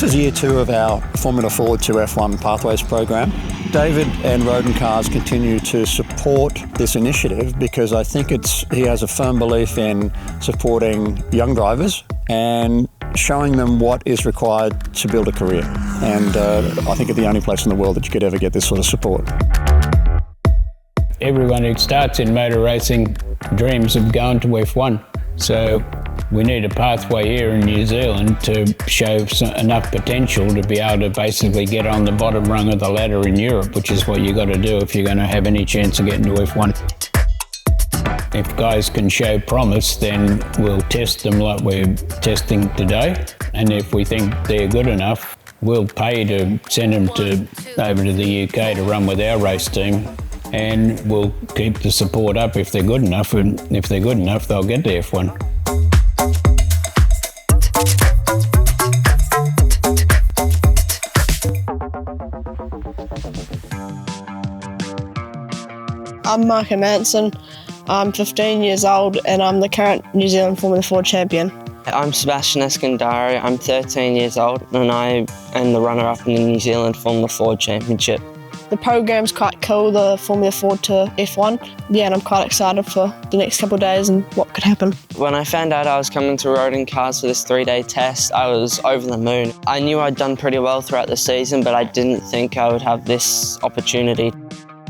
This is year 2 of our Formula Ford to F1 Pathways program. David and Rodin Cars continue to support this initiative because I think he has a firm belief in supporting young drivers and showing them what is required to build a career. And I think it's the only place in the world that you could ever get this sort of support. Everyone who starts in motor racing dreams of going to F1. So we need a pathway here in New Zealand to show enough potential to be able to basically get on the bottom rung of the ladder in Europe, which is what you've got to do if you're going to have any chance of getting to F1. If guys can show promise, then we'll test them like we're testing today. And if we think they're good enough, we'll pay to send them over to the UK to run with our race team. And we'll keep the support up if they're good enough, and if they're good enough, they'll get to F1. I'm Marco Manson. I'm 15 years old and I'm the current New Zealand Formula Ford champion. I'm Sebastian Eskandari. I'm 13 years old and I am the runner-up in the New Zealand Formula Ford Championship. The program's quite cool, the Formula Ford to F1. Yeah, and I'm quite excited for the next couple of days and what could happen. When I found out I was coming to Rodin Cars for this 3-day test, I was over the moon. I knew I'd done pretty well throughout the season, but I didn't think I would have this opportunity.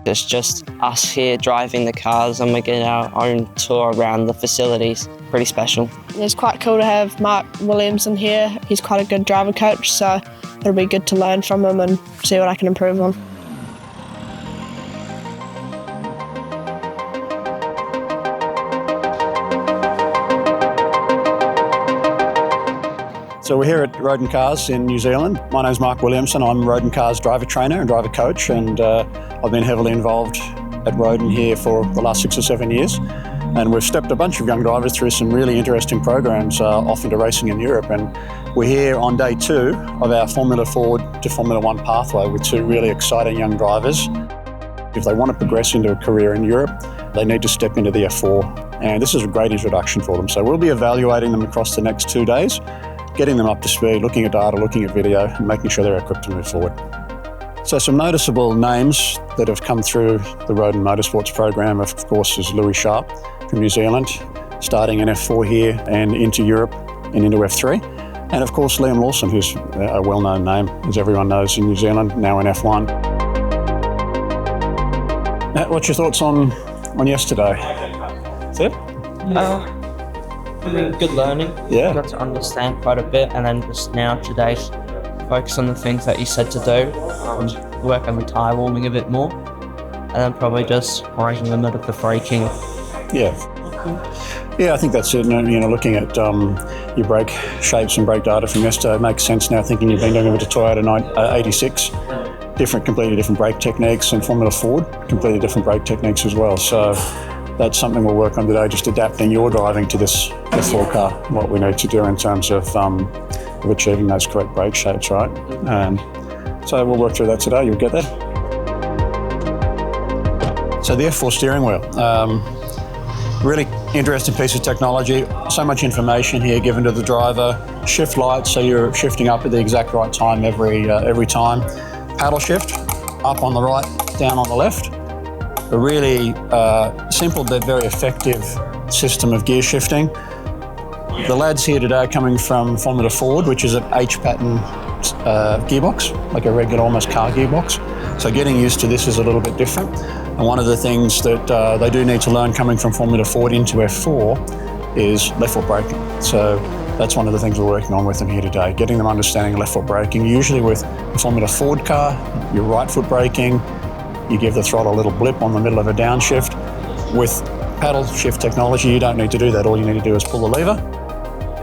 It's just us here driving the cars and we get our own tour around the facilities. Pretty special. It's quite cool to have Mark Williamson here. He's quite a good driver coach, so it'll be good to learn from him and see what I can improve on. So we're here at Rodin Cars in New Zealand. My name's Mark Williamson. I'm Rodin Cars driver trainer and driver coach, and I've been heavily involved at Rodin here for the last 6 or 7 years. And we've stepped a bunch of young drivers through some really interesting programs off into racing in Europe. And we're here on day 2 of our Formula Ford to Formula 1 pathway with 2 really exciting young drivers. If they want to progress into a career in Europe, they need to step into the F4. And this is a great introduction for them. So we'll be evaluating them across the next 2 days, getting them up to speed, looking at data, looking at video, and making sure they're equipped to move forward. So some noticeable names that have come through the Rodin Motorsports program, of course, is Louis Sharp from New Zealand, starting in F4 here and into Europe and into F3. And of course, Liam Lawson, who's a well-known name, as everyone knows, in New Zealand, now in F1. What's your thoughts on yesterday? Seb? Good learning. Yeah. Got to understand quite a bit, and then just now today focus on the things that you said to do, work on the tyre warming a bit more, and then probably just working on the braking. Yeah. Yeah, I think that's it. Looking at your brake shapes and brake data from yesterday, it makes sense now thinking you've been doing a bit of Toyota 86. Completely different brake techniques, and Formula Ford, completely different brake techniques as well. So that's something we'll work on today, just adapting your driving to this F4 car, what we need to do in terms of achieving those correct brake shapes, right? So we'll work through that today, you'll get that. So the F4 steering wheel, really interesting piece of technology. So much information here given to the driver. Shift lights, so you're shifting up at the exact right time every time. Paddle shift, up on the right, down on the left. A really simple but very effective system of gear shifting. The lads here today are coming from Formula Ford, which is an H-pattern gearbox, like a regular almost car gearbox. So getting used to this is a little bit different. And one of the things that they do need to learn coming from Formula Ford into F4 is left foot braking. So that's one of the things we're working on with them here today, getting them understanding left foot braking. Usually with a Formula Ford car, your right foot braking, you give the throttle a little blip on the middle of a downshift. With paddle shift technology, you don't need to do that. All you need to do is pull the lever.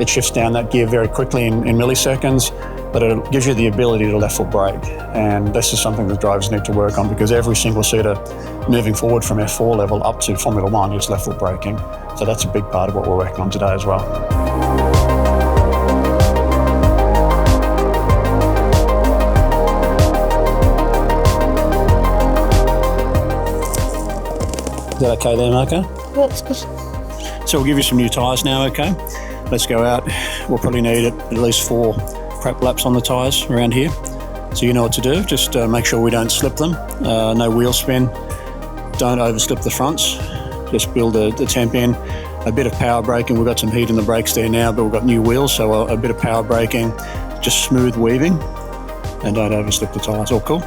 It shifts down that gear very quickly in milliseconds, but it gives you the ability to left foot brake. And this is something that drivers need to work on because every single seater moving forward from F4 level up to Formula 1 is left foot braking. So that's a big part of what we're working on today as well. Is that okay there, Marco? That's good. So we'll give you some new tyres now, okay? Let's go out. We'll probably need at least 4 prep laps on the tyres around here. So you know what to do, just make sure we don't slip them, no wheel spin, don't overslip the fronts, just build the temp in, a bit of power braking. We've got some heat in the brakes there now, but we've got new wheels, so a bit of power braking, just smooth weaving, and don't overslip the tyres. All cool?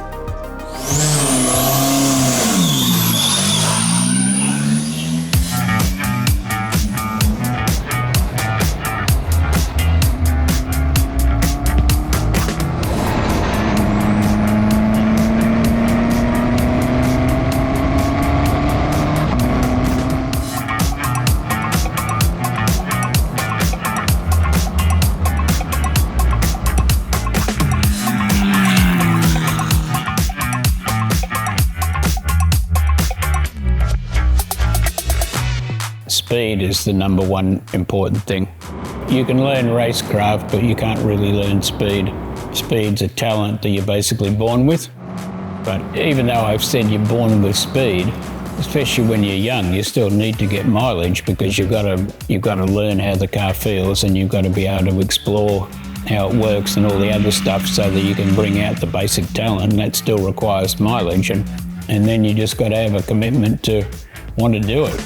Speed is the number one important thing. You can learn racecraft, but you can't really learn speed. Speed's a talent that you're basically born with. But even though I've said you're born with speed, especially when you're young, you still need to get mileage because you've got to learn how the car feels, and you've got to be able to explore how it works and all the other stuff so that you can bring out the basic talent, and that still requires mileage. And then you just got to have a commitment to want to do it.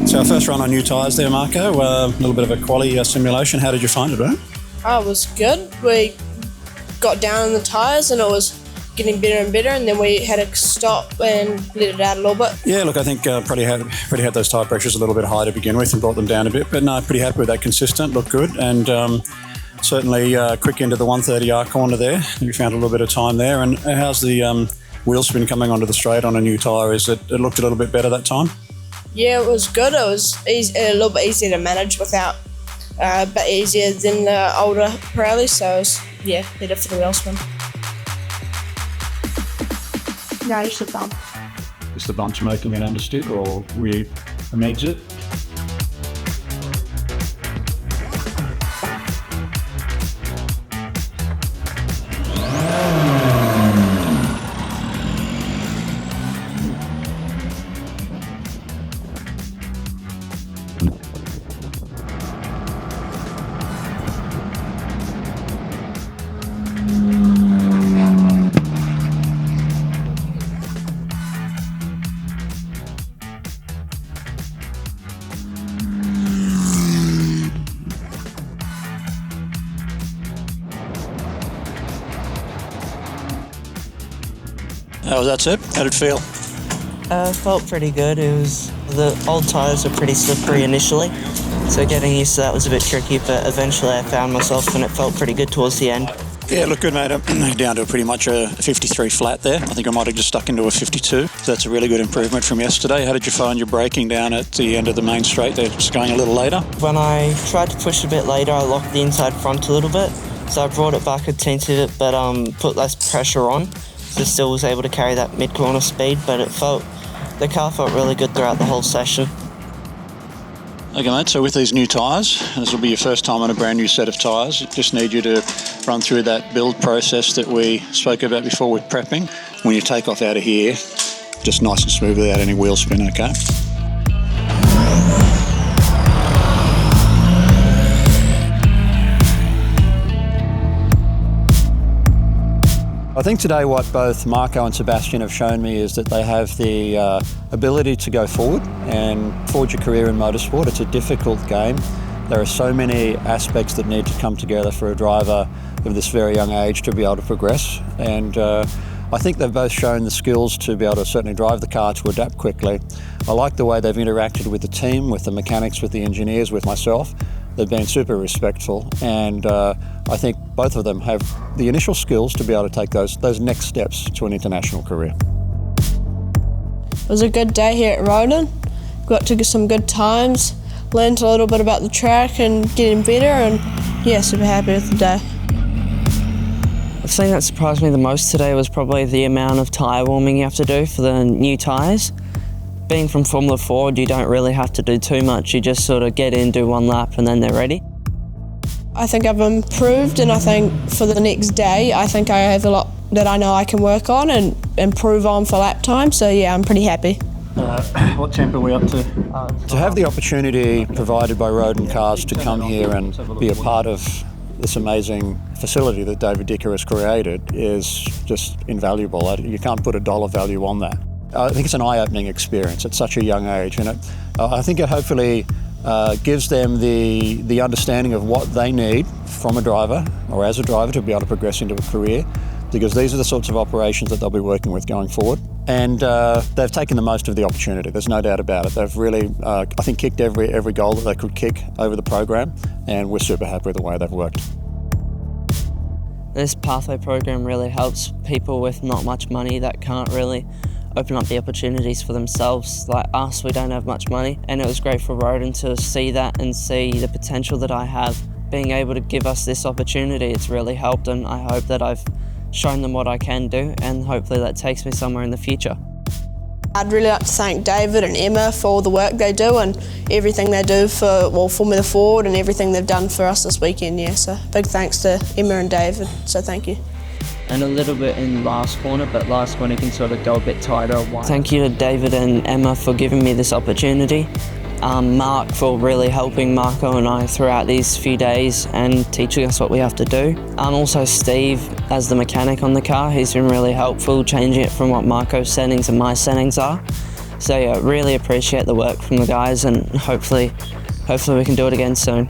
So our first run on new tyres there, Marco, a little bit of a quali simulation. How did you find it, bro? Oh, it was good. We got down on the tyres and it was getting better and better, and then we had to stop and let it out a little bit. Yeah, look, I think pretty had those tyre pressures a little bit high to begin with and brought them down a bit, but no, pretty happy with that. Consistent, looked good, and certainly quick into the 130R corner there. We found a little bit of time there. And how's the wheel spin coming onto the straight on a new tyre? It looked a little bit better that time? Yeah, it was good. It was a little bit easier to manage without, but easier than the older Pirelli, so it was, yeah, better for the wheel spin. No, just the bump. Is the bumps making it understood, or we an exit? How was that, Seb? How did it feel? Felt pretty good. The old tyres were pretty slippery initially, so getting used to that was a bit tricky, but eventually I found myself and it felt pretty good towards the end. Yeah, look good, mate. Down to pretty much a 53 flat there. I think I might have just stuck into a 52. So that's a really good improvement from yesterday. How did you find your braking down at the end of the main straight there, just going a little later? When I tried to push a bit later, I locked the inside front a little bit, so I brought it back a teensy bit, but put less pressure on. So still was able to carry that mid-corner speed, but the car felt really good throughout the whole session. Okay, mate, so with these new tyres, this will be your first time on a brand new set of tyres. Just need you to run through that build process that we spoke about before with prepping. When you take off out of here, just nice and smooth without any wheel spin, okay? I think today what both Marco and Sebastian have shown me is that they have the ability to go forward and forge a career in motorsport. It's a difficult game. There are so many aspects that need to come together for a driver of this very young age to be able to progress. And I think they've both shown the skills to be able to certainly drive the car, to adapt quickly. I like the way they've interacted with the team, with the mechanics, with the engineers, with myself. They've been super respectful, and I think both of them have the initial skills to be able to take those next steps to an international career. It was a good day here at Rodin. Got to get some good times, learned a little bit about the track and getting better, and yeah, super happy with the day. The thing that surprised me the most today was probably the amount of tyre warming you have to do for the new tyres. Being from Formula 4, you don't really have to do too much. You just sort of get in, do one lap, and then they're ready. I think I've improved, and I think for the next day, I think I have a lot that I know I can work on and improve on for lap time. So yeah, I'm pretty happy. What temp are we up to? To have the opportunity provided by Rodin Cars to come here and be a part of this amazing facility that David Dicker has created is just invaluable. You can't put a dollar value on that. I think it's an eye-opening experience at such a young age, and I think it hopefully gives them the understanding of what they need from a driver or as a driver to be able to progress into a career, because these are the sorts of operations that they'll be working with going forward. And they've taken the most of the opportunity, there's no doubt about it. They've really, I think, kicked every goal that they could kick over the program, and we're super happy with the way they've worked. This pathway program really helps people with not much money that can't really open up the opportunities for themselves. Like us, we don't have much money, and it was great for Rodin to see that and see the potential that I have. Being able to give us this opportunity, it's really helped, and I hope that I've shown them what I can do, and hopefully that takes me somewhere in the future. I'd really like to thank David and Emma for all the work they do and everything they do for Formula Ford and everything they've done for us this weekend. Yeah, so big thanks to Emma and David, so thank you. And a little bit in last corner, but last corner can sort of go a bit tighter. Thank you to David and Emma for giving me this opportunity. Mark for really helping Marco and I throughout these few days and teaching us what we have to do. And also Steve as the mechanic on the car, he's been really helpful changing it from what Marco's settings and my settings are. So yeah, really appreciate the work from the guys, and hopefully we can do it again soon.